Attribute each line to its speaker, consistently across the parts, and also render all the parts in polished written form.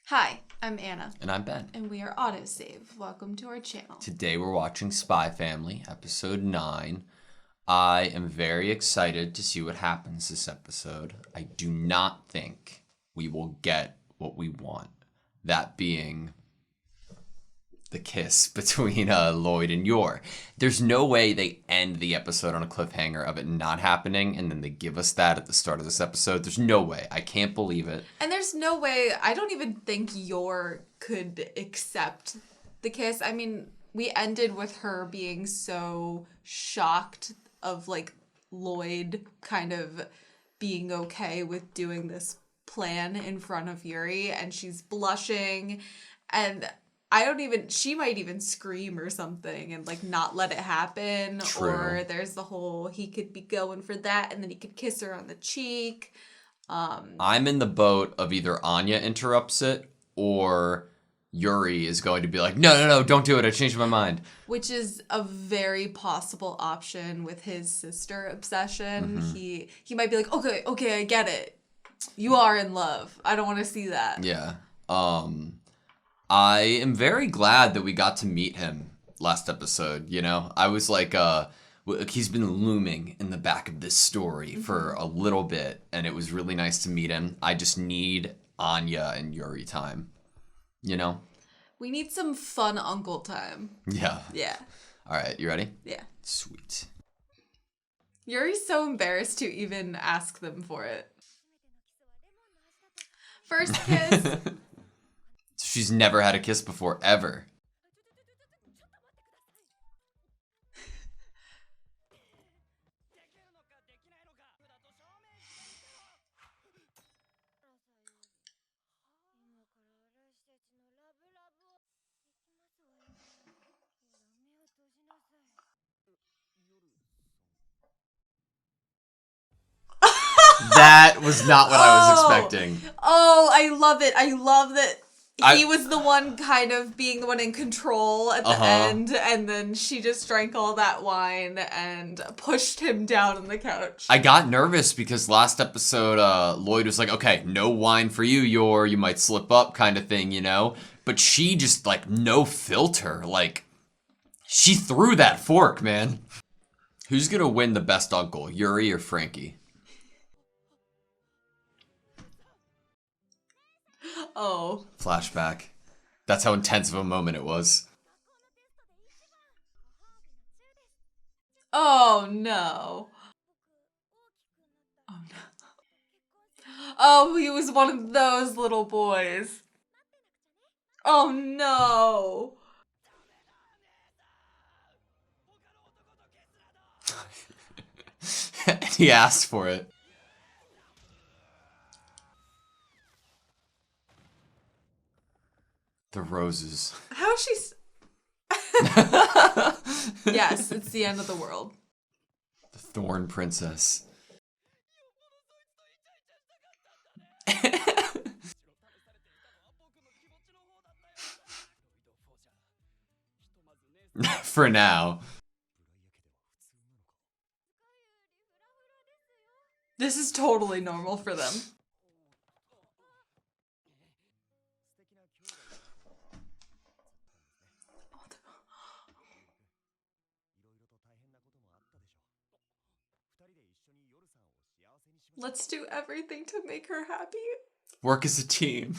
Speaker 1: Hi, I'm Anna.
Speaker 2: And I'm Ben.
Speaker 1: And we are AutoSave. Welcome to our channel.
Speaker 2: Today we're watching Spy Family, episode 9. I am very excited to see what happens this episode. I do not think we will get what we want. That being the kiss between Lloyd and Yor. There's no way they end the episode on a cliffhanger of it not happening and then they give us that at the start of this episode. There's no way. I can't believe it.
Speaker 1: And there's no way, I don't even think Yor could accept the kiss. I mean, we ended with her being so shocked of like Lloyd kind of being okay with doing this plan in front of Yuri, and she's blushing, and she might even scream or something and like not let it happen.
Speaker 2: True.
Speaker 1: Or there's the whole, he could be going for that and then he could kiss her on the cheek.
Speaker 2: I'm in the boat of either Anya interrupts it or Yuri is going to be like, no, don't do it. I changed my mind.
Speaker 1: Which is a very possible option with his sister obsession. Mm-hmm. He might be like, okay, I get it. You are in love. I don't want to see that.
Speaker 2: Yeah. I am very glad that we got to meet him last episode, you know? I was like, he's been looming in the back of this story for a little bit, and it was really nice to meet him. I just need Anya and Yuri time, you know?
Speaker 1: We need some fun uncle time.
Speaker 2: Yeah.
Speaker 1: Yeah.
Speaker 2: All right, you ready?
Speaker 1: Yeah.
Speaker 2: Sweet.
Speaker 1: Yuri's so embarrassed to even ask them for it. First kiss.
Speaker 2: She's never had a kiss before, ever. That was not what I was expecting.
Speaker 1: Oh, I love it. I love that he was the one kind of being the one in control at the end, and then she just drank all that wine and pushed him down on the couch.
Speaker 2: I got nervous because last episode, Lloyd was like, okay, no wine for you, you might slip up kind of thing, you know? But she just, like, no filter. Like, she threw that fork, man. Who's gonna win the best uncle, Yuri or Frankie?
Speaker 1: Oh.
Speaker 2: Flashback. That's how intense of a moment it was.
Speaker 1: Oh, no. Oh, no. Oh, he was one of those little boys. Oh, no.
Speaker 2: He asked for it. The roses.
Speaker 1: How is she... Yes, it's the end of the world.
Speaker 2: The Thorn Princess. For now.
Speaker 1: This is totally normal for them. Let's do everything to make her happy.
Speaker 2: Work as a team.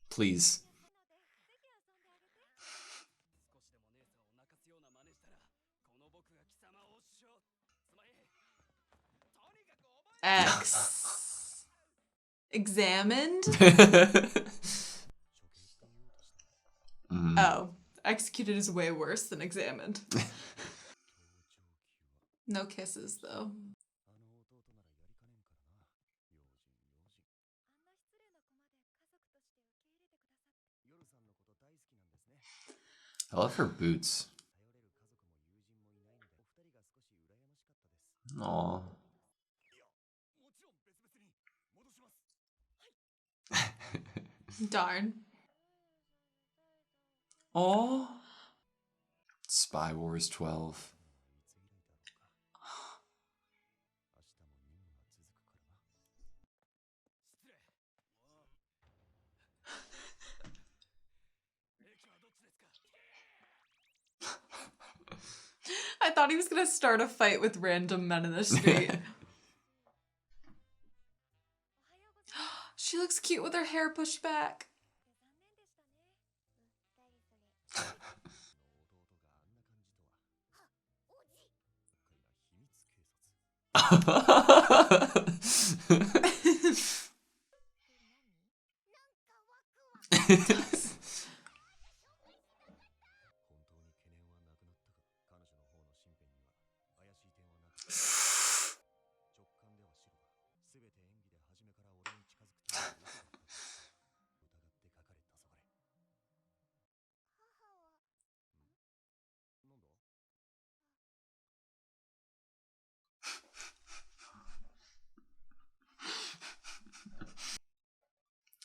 Speaker 2: Please.
Speaker 1: X. Examined? Oh. Executed is way worse than examined. No kisses, though.
Speaker 2: I love her boots. Aww.
Speaker 1: Darn.
Speaker 2: Aww. Spy Wars 12.
Speaker 1: thought he was gonna start a fight with random men in the street. She looks cute with her hair pushed back.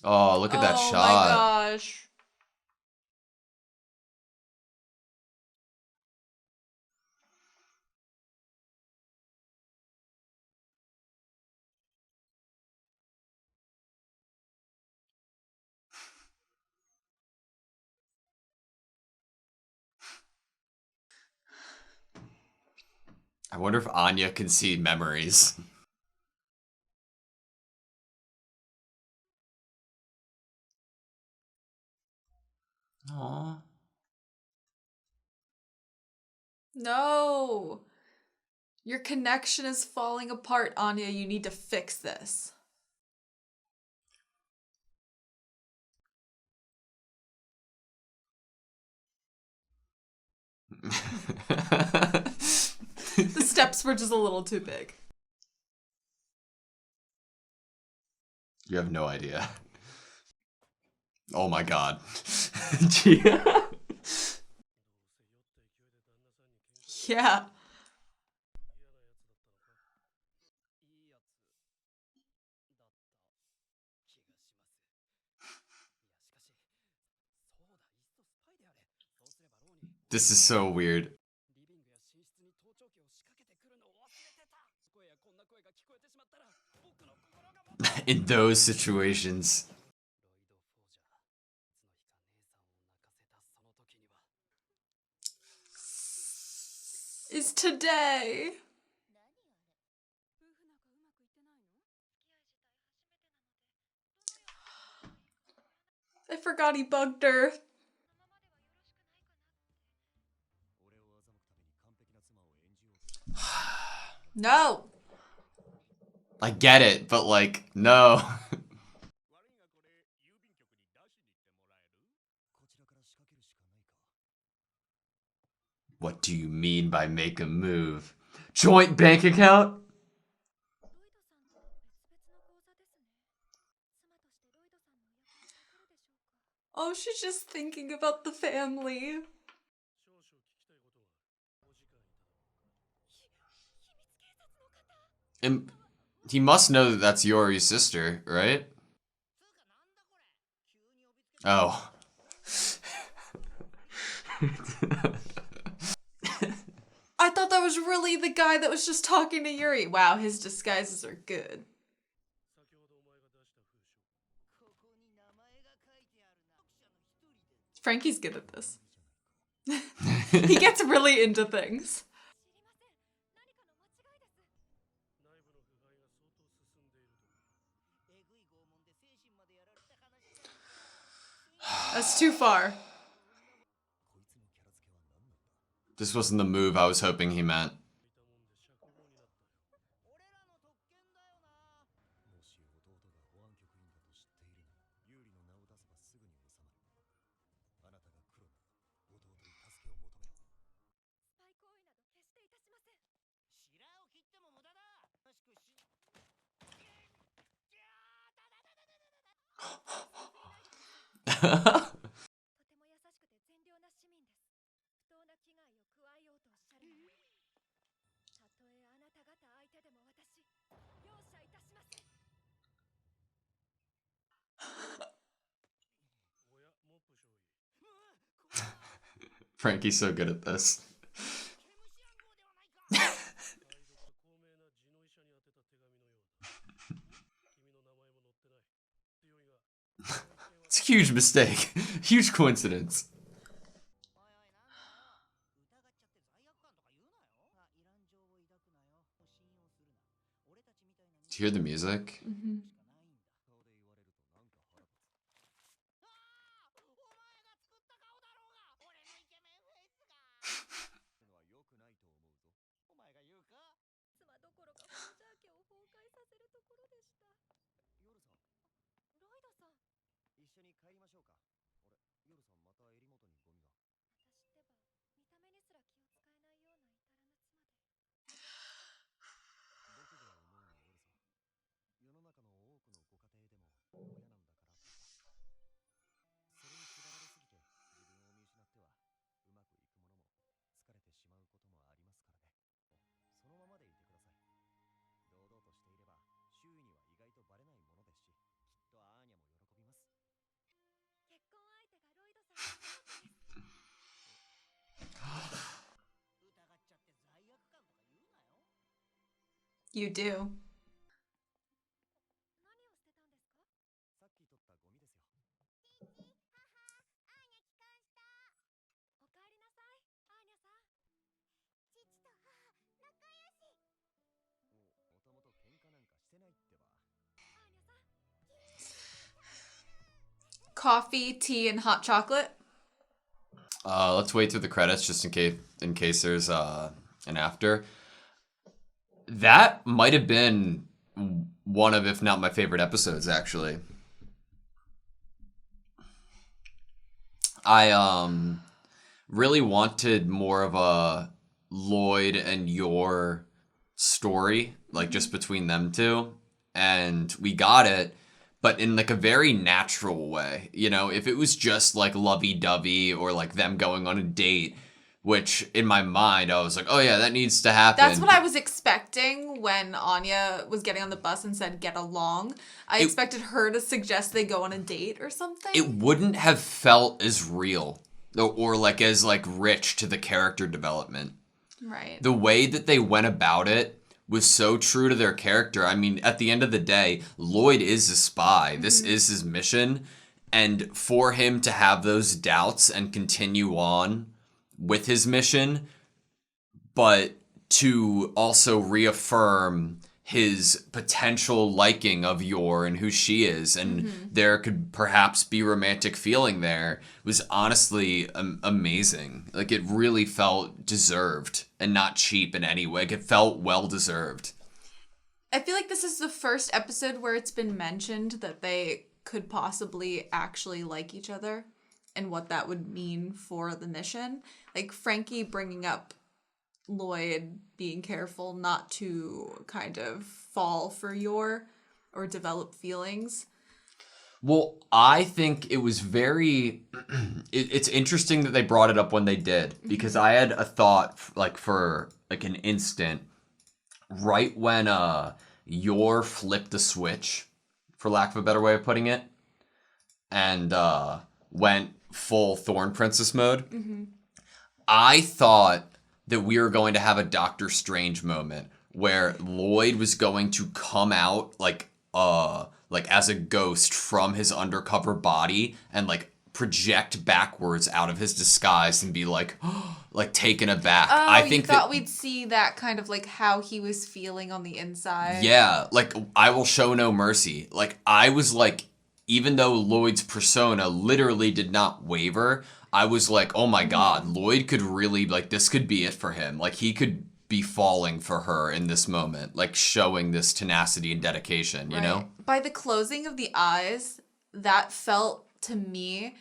Speaker 2: Oh, look at that shot.
Speaker 1: Oh my gosh.
Speaker 2: I wonder if Anya can see memories. Aww.
Speaker 1: No. Your connection is falling apart, Anya. You need to fix this. The steps were just a little too big.
Speaker 2: You have no idea. Oh my god.
Speaker 1: Yeah.
Speaker 2: This is so weird. In those situations.
Speaker 1: Is today. I forgot he bugged her. No.
Speaker 2: I get it, but like, no. What do you mean by make a move? Joint bank account?
Speaker 1: Oh, she's just thinking about the family.
Speaker 2: And he must know that that's Yori's sister, right? Oh.
Speaker 1: I thought that was really the guy that was just talking to Yuri. Wow, his disguises are good. Frankie's good at this. He gets really into things. That's too far.
Speaker 2: This wasn't the move I was hoping he meant. Frankie's so good at this. It's a huge mistake. Huge coincidence. hear the music?
Speaker 1: Mm-hmm. You do. Coffee, tea, and hot chocolate.
Speaker 2: Let's wait through the credits just in case there's an after. That might have been one of, if not my favorite episodes, actually. I really wanted more of a Lloyd and your story, like just between them two, and we got it, but in like a very natural way. You know, if it was just like lovey-dovey or like them going on a date, which in my mind I was like, oh yeah, that needs to happen.
Speaker 1: That's what I was expecting when Anya was getting on the bus and said, get along. I expected her to suggest they go on a date or something.
Speaker 2: It wouldn't have felt as real or like as like rich to the character development.
Speaker 1: Right.
Speaker 2: The way that they went about it was so true to their character. I mean, at the end of the day, Lloyd is a spy. Mm-hmm. This is his mission. And for him to have those doubts and continue on with his mission, but to also reaffirm his potential liking of Yor and who she is, and there could perhaps be romantic feeling there, was honestly amazing. Like, it really felt deserved and not cheap in any way. Like, it felt well deserved.
Speaker 1: I feel like this is the first episode where it's been mentioned that they could possibly actually like each other and what that would mean for the mission. Like, Frankie bringing up Lloyd being careful not to kind of fall for Yor or develop feelings.
Speaker 2: Well, I think it was very... it's interesting that they brought it up when they did, because I had a thought, like, for like an instant, right when Yor flipped the switch, for lack of a better way of putting it, and went full Thorn Princess mode. Mm-hmm. I thought that we were going to have a Doctor Strange moment where Lloyd was going to come out like as a ghost from his undercover body and like project backwards out of his disguise and be like like taken aback.
Speaker 1: Oh,
Speaker 2: I think
Speaker 1: you thought we'd see that kind of like how he was feeling on the inside.
Speaker 2: Yeah, like I will show no mercy. Like I was like, even though Lloyd's persona literally did not waver, I was like, oh my god, Lloyd could really, like, this could be it for him. Like, he could be falling for her in this moment, like, showing this tenacity and dedication, you know?
Speaker 1: By the closing of the eyes, that felt to me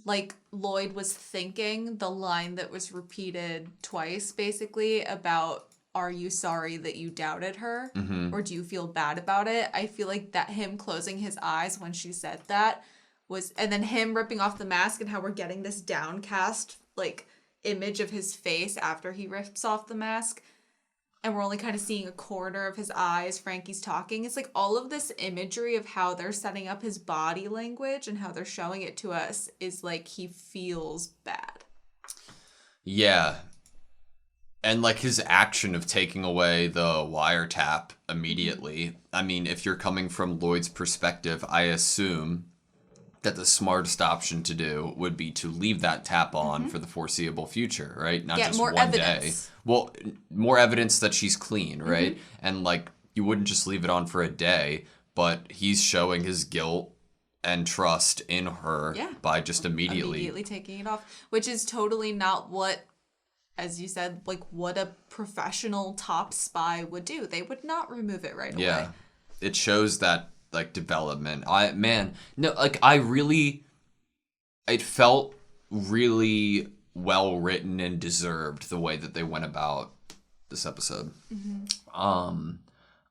Speaker 1: like Lloyd was thinking the line that was repeated twice, basically, about, are you sorry that you doubted her? Mm-hmm. Or do you feel bad about it? I feel like that him closing his eyes when she said that was, and then him ripping off the mask and how we're getting this downcast, like, image of his face after he rips off the mask. And we're only kind of seeing a corner of his eyes. Frankie's talking. It's like all of this imagery of how they're setting up his body language and how they're showing it to us is like he feels bad.
Speaker 2: Yeah. And like his action of taking away the wiretap immediately. I mean, if you're coming from Lloyd's perspective, I assume that the smartest option to do would be to leave that tap on for the foreseeable future, right? Not just
Speaker 1: more
Speaker 2: one
Speaker 1: evidence.
Speaker 2: day. Well, more evidence that she's clean, right? And like you wouldn't just leave it on for a day, but he's showing his guilt and trust in her by just immediately
Speaker 1: taking it off, which is totally not what, as you said, like what a professional top spy would do. They would not remove it right away.
Speaker 2: It shows that like development. It felt really well written and deserved the way that they went about this episode.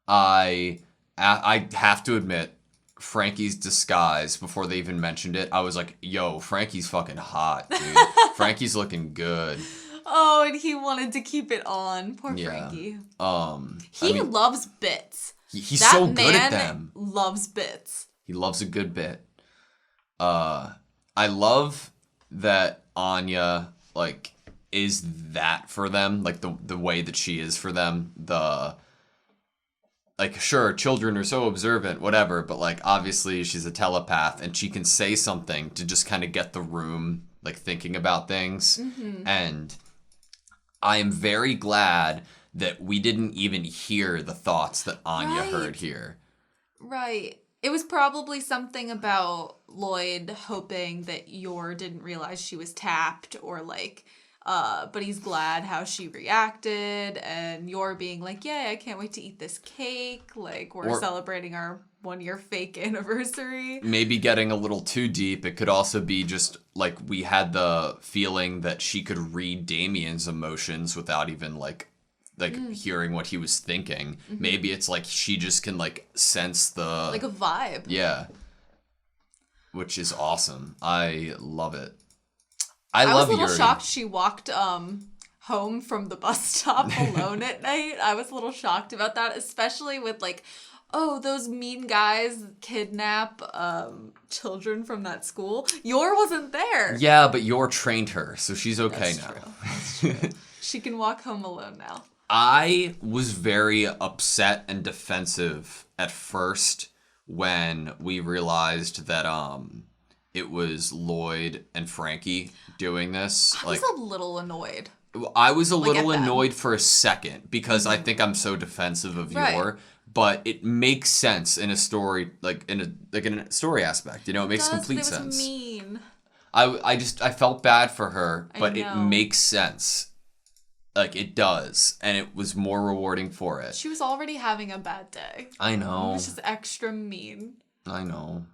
Speaker 2: I have to admit, Frankie's disguise, before they even mentioned it, I was like, yo, Frankie's fucking hot, dude. Frankie's looking good.
Speaker 1: Oh, and he wanted to keep it on. Poor Frankie. He loves bits.
Speaker 2: He's so good at them.
Speaker 1: Loves bits.
Speaker 2: He loves a good bit. I love that Anya, like, is that for them. Like, the way that she is for them. Like, sure, children are so observant, whatever, but, like, obviously she's a telepath, and she can say something to just kind of get the room, like, thinking about things. And I am very glad that we didn't even hear the thoughts that Anya heard here.
Speaker 1: Right. It was probably something about Lloyd hoping that Yor didn't realize she was tapped, or like, but he's glad how she reacted, and Yor being like, yeah, I can't wait to eat this cake. Like, we're celebrating our 1-year fake anniversary. Maybe
Speaker 2: getting a little too deep. It could also be just like we had the feeling that she could read Damien's emotions without even like hearing what he was thinking. Maybe it's like she just can like sense the
Speaker 1: like a vibe.
Speaker 2: Yeah. Which is awesome. I love it.
Speaker 1: I love Yuri. I was a little shocked she walked home from the bus stop alone at night. I was a little shocked about that, especially with like, oh, those mean guys kidnap children from that school. Yor wasn't there.
Speaker 2: Yeah, but Yor trained her, so she's okay now.
Speaker 1: That's true. She can walk home alone now.
Speaker 2: I was very upset and defensive at first when we realized that it was Lloyd and Frankie doing this.
Speaker 1: I was a little annoyed.
Speaker 2: I was a little annoyed for a second because I think I'm so defensive of Yor, but it makes sense in a story, in a story aspect. You know, it makes complete sense. It was
Speaker 1: mean.
Speaker 2: I felt bad for her, but it makes sense. Like, it does, and it was more rewarding for it.
Speaker 1: She was already having a bad day.
Speaker 2: I know.
Speaker 1: It was just extra mean.
Speaker 2: I know.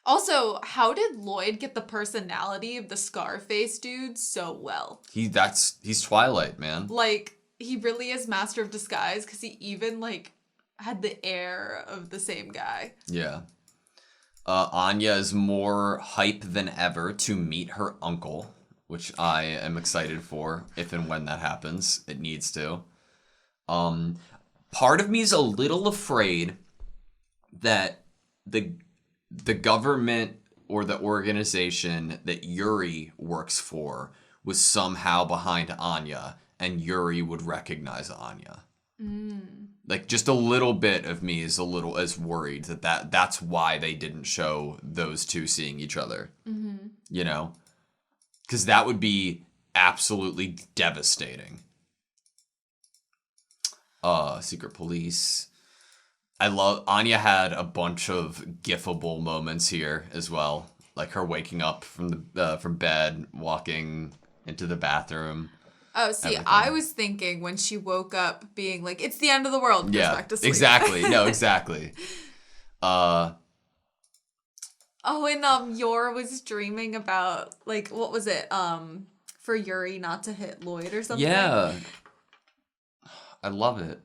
Speaker 1: Also, how did Lloyd get the personality of the Scarface dude so well?
Speaker 2: He's Twilight, man.
Speaker 1: Like, he really is master of disguise, because he even, like, had the air of the same guy.
Speaker 2: Yeah. Anya is more hype than ever to meet her uncle, which I am excited for, if and when that happens. It needs to. Part of me is a little afraid that the government or the organization that Yuri works for was somehow behind Anya, and Yuri would recognize Anya. Like, just a little bit of me is worried that's why they didn't show those two seeing each other. You know? Because that would be absolutely devastating. Secret Police. Anya had a bunch of gifable moments here as well. Like her waking up from bed, walking into the bathroom.
Speaker 1: Oh, see, everything. I was thinking when she woke up being like, it's the end of the world.
Speaker 2: Yeah,
Speaker 1: back to sleep.
Speaker 2: Exactly. No, exactly.
Speaker 1: Oh, and Yor was dreaming about, like, what was it? For Yuri not to hit Lloyd or something?
Speaker 2: Yeah. I love it.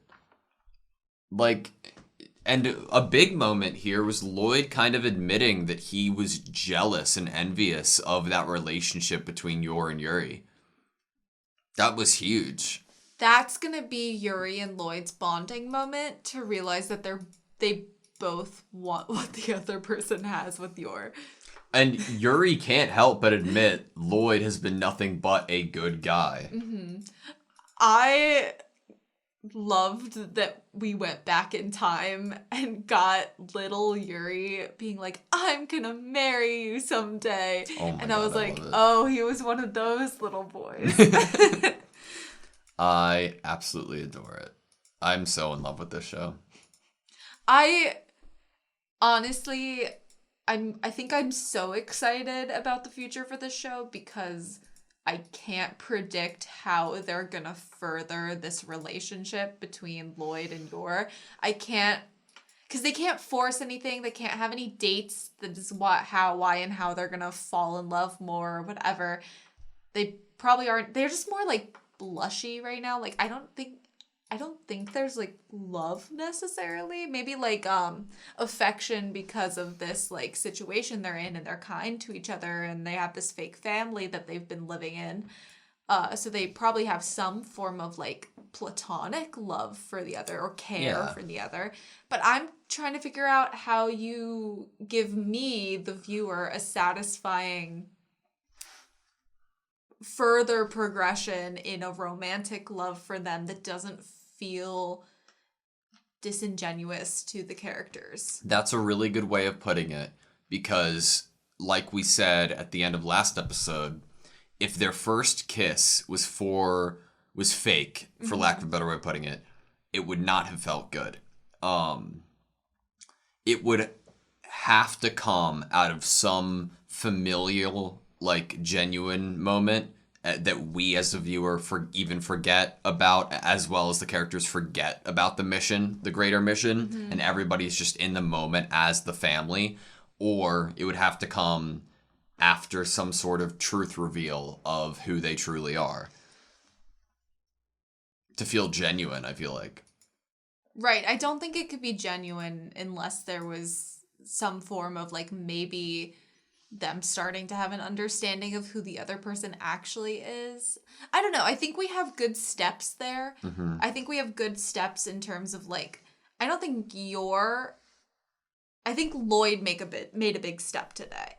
Speaker 2: Like, and a big moment here was Lloyd kind of admitting that he was jealous and envious of that relationship between Yor and Yuri. That was huge.
Speaker 1: That's gonna be Yuri and Lloyd's bonding moment to realize that they both want what the other person has with Yor.
Speaker 2: And Yuri can't help but admit Lloyd has been nothing but a good guy.
Speaker 1: I loved that we went back in time and got little Yuri being like, I'm gonna marry you someday.
Speaker 2: Oh my
Speaker 1: and
Speaker 2: God,
Speaker 1: I was like, oh, he was one of those little boys.
Speaker 2: I absolutely adore it. I'm so in love with this show.
Speaker 1: I honestly, I think I'm so excited about the future for this show because I can't predict how they're gonna further this relationship between Lloyd and Yor. I can't, because they can't force anything. They can't have any dates. That is what, how, why, and how they're gonna fall in love more or whatever. They probably aren't. They're just more like blushy right now. Like I don't think there's like love necessarily. Maybe like affection because of this like situation they're in, and they're kind to each other, and they have this fake family that they've been living in. So they probably have some form of like platonic love for the other or care for the other. But I'm trying to figure out how you give me, the viewer, a satisfying further progression in a romantic love for them that doesn't feel disingenuous to the characters.
Speaker 2: That's a really good way of putting it, because like we said at the end of last episode, if their first kiss was fake, for lack of a better way of putting it, it would not have felt good. It would have to come out of some familial, like, genuine moment that we as a viewer even forget about, as well as the characters forget about the mission, the greater mission, and everybody's just in the moment as the family. Or it would have to come after some sort of truth reveal of who they truly are to feel genuine, I feel like.
Speaker 1: Right. I don't think it could be genuine unless there was some form of like maybe them starting to have an understanding of who the other person actually is. I don't know. I think we have good steps there. I think we have good steps in terms of like, I don't think I think Lloyd made a big step today.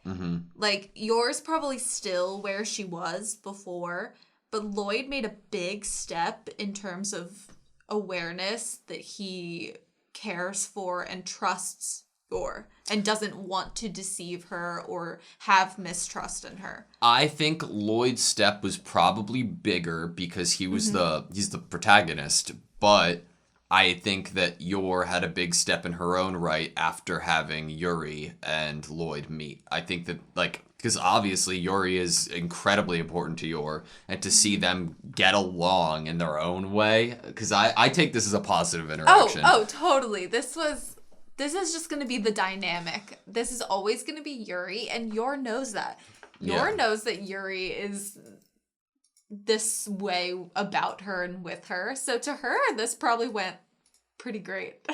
Speaker 1: Like, Yor's probably still where she was before, but Lloyd made a big step in terms of awareness that he cares for and trusts Yor and doesn't want to deceive her or have mistrust in her.
Speaker 2: I think Lloyd's step was probably bigger because he was he's the protagonist, but I think that Yor had a big step in her own right after having Yuri and Lloyd meet. I think that, like, because obviously Yuri is incredibly important to Yor, and to see them get along in their own way, because I take this as a positive interaction.
Speaker 1: Oh, totally. This is just going to be the dynamic. This is always going to be Yuri, and Yor knows that. Yor knows that Yuri is this way about her and with her. So to her, this probably went pretty great.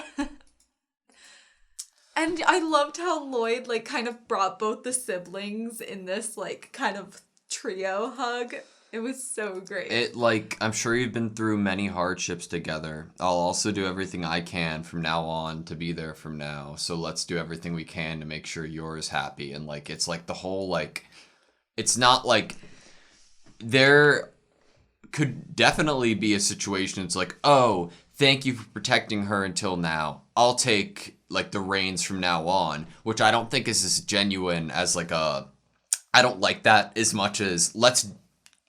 Speaker 1: And I loved how Lloyd like kind of brought both the siblings in this like kind of trio hug. It was so great.
Speaker 2: It, like, I'm sure you've been through many hardships together. I'll also do everything I can from now on to be there from now. So let's do everything we can to make sure Yor is happy. And like, it's like the whole like, it's not like there could definitely be a situation. It's like, oh, thank you for protecting her until now. I'll take like the reins from now on, which I don't think is as genuine as like I don't like that as much as let's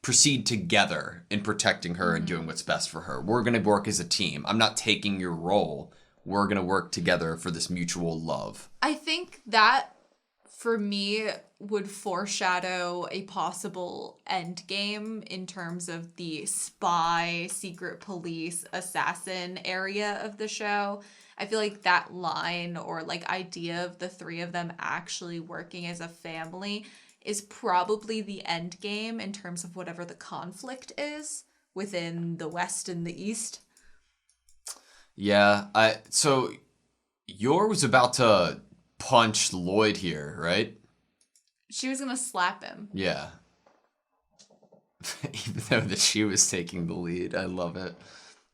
Speaker 2: proceed together in protecting her and doing what's best for her. We're going to work as a team. I'm not taking your role. We're going to work together for this mutual love.
Speaker 1: I think that for me would foreshadow a possible end game in terms of the spy, secret police, assassin area of the show. I feel like that line or like idea of the three of them actually working as a family is probably the end game in terms of whatever the conflict is within the West and the East.
Speaker 2: Yeah, so Yor was about to punch Lloyd here, right?
Speaker 1: She was gonna slap him.
Speaker 2: Yeah. Even though that she was taking the lead. I love it.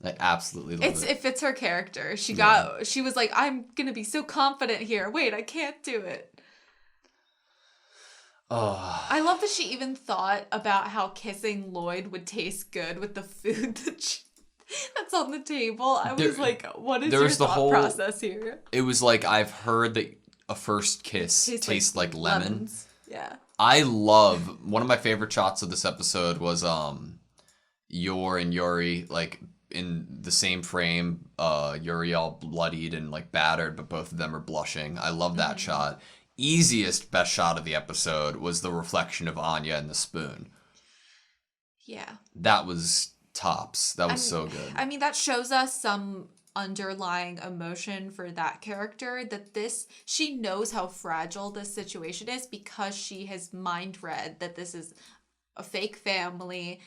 Speaker 2: I absolutely love it.
Speaker 1: It fits her character. She was like, I'm gonna be so confident here. Wait, I can't do it.
Speaker 2: Oh.
Speaker 1: I love that she even thought about how kissing Lloyd would taste good with the food that's on the table. I was like, what is your thought process here? It was
Speaker 2: like, I've heard that a first kiss tastes like lemon.
Speaker 1: Lemons. Yeah.
Speaker 2: I love, one of my favorite shots of this episode was Yor and Yuri like in the same frame, Yuri all bloodied and like battered, but both of them are blushing. I love that shot. Best shot of the episode was the reflection of Anya in the spoon.
Speaker 1: Yeah.
Speaker 2: That was tops. That was so good.
Speaker 1: I mean, that shows us some underlying emotion for that character, that she knows how fragile this situation is because she has mind read that this is a fake family.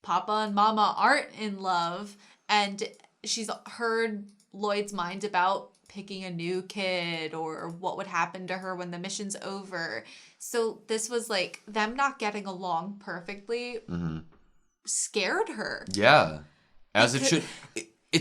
Speaker 1: Papa and Mama aren't in love, and she's heard Lloyd's mind about picking a new kid or what would happen to her when the mission's over. So this was like them not getting along perfectly scared her.
Speaker 2: Yeah. As it should.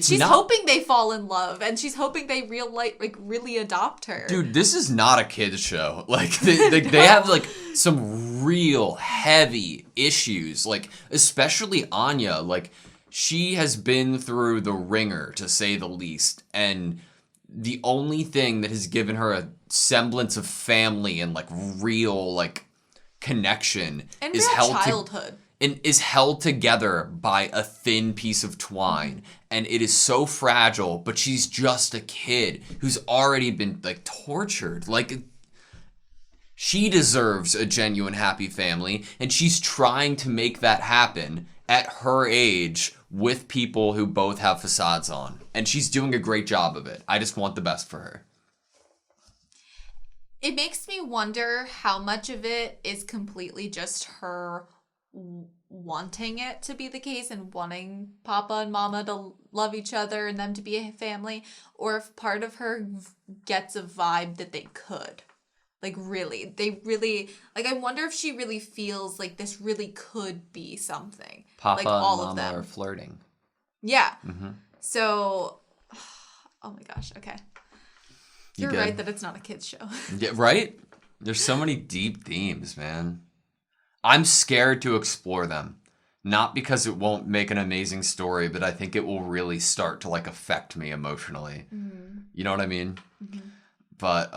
Speaker 1: She's hoping they fall in love, and she's hoping they really adopt her.
Speaker 2: Dude, this is not a kid's show. Like they have like some real heavy issues. Like especially Anya, like she has been through the ringer to say the least, and the only thing that has given her a semblance of family and like real like connection
Speaker 1: and
Speaker 2: is
Speaker 1: childhood.
Speaker 2: And is held together by a thin piece of twine. And it is so fragile, but she's just a kid who's already been like tortured. Like she deserves a genuine happy family, and she's trying to make that happen at her age with people who both have facades on. And she's doing a great job of it. I just want the best for her.
Speaker 1: It makes me wonder how much of it is completely just her wanting it to be the case and wanting Papa and Mama to love each other and them to be a family, or if part of her gets a vibe that they could. Like really, I wonder if she really feels like this really could be something.
Speaker 2: Papa
Speaker 1: like all
Speaker 2: and
Speaker 1: of
Speaker 2: Mama
Speaker 1: them
Speaker 2: are flirting.
Speaker 1: Yeah. So, oh my gosh, okay. You're right that it's not a kid's show.
Speaker 2: Yeah, right? There's so many deep themes, man. I'm scared to explore them. Not because it won't make an amazing story, but I think it will really start to like affect me emotionally. You know what I mean? But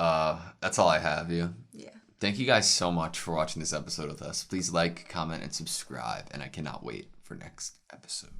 Speaker 2: that's all I have, you.
Speaker 1: Yeah.
Speaker 2: Thank you guys so much for watching this episode with us. Please like, comment, and subscribe, and I cannot wait for next episode.